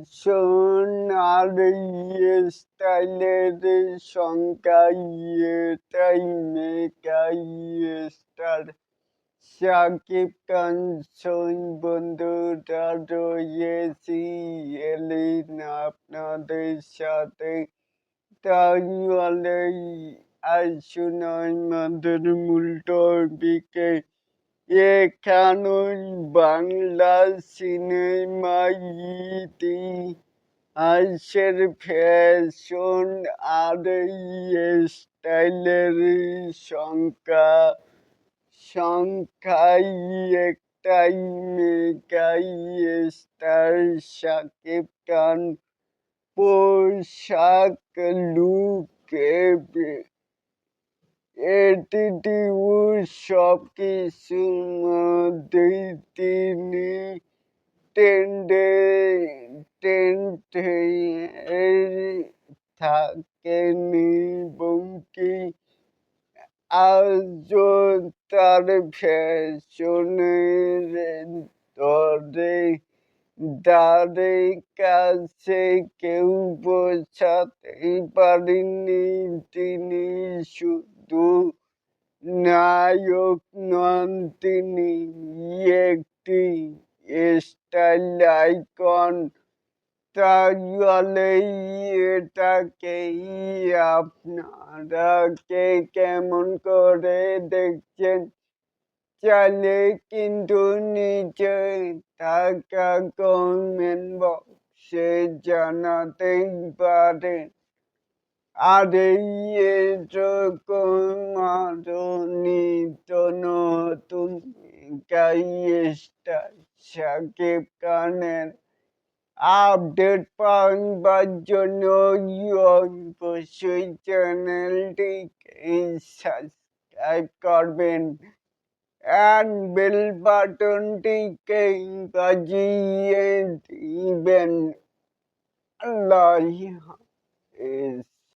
Fashion আর স্টাইলের সংখ্যা এটাই মেগা স্টার শাকিব খান বন্ধুরা রয়েছি এলিন আপনাদের সাথে। তাহলে আসুন আমাদের মূল টপিকে। এখানেই বাংলা সিনেমার ইতিহাসের ফ্যাশন আর স্টাইলের সংখ্যায় একটাই মেগা স্টার শাকিব খান। পোশাক, লুক, অ্যাটিটিউড সবকিছুর মধ্যেই তিনি ট্রেন্ডে থাকেন এবং কি আজও তার ফ্যাশনের ধরে যাদের কাছে কেউ বোঝাতেই পারেনি তিনি শুধু নায়ক নন, তিনি একটি স্টাইল আইকন। তাহলে এটাকেই আপনারা কে কেমন করে দেখছেন চাইলে কিন্তু নিচে থাকা কমেন্ট বক্সে জানাতেই পারেন। আর এরকম আরো নিত্য নতুন স্টার শাকিব খানের আপডেট পাওয়ার জন্য অবশ্যই চ্যানেলটিকে সাবস্ক্রাইব করবেন and বেল বাটনটিকে বাজিয়ে দিবেন। আল্লাহ হাফেজ।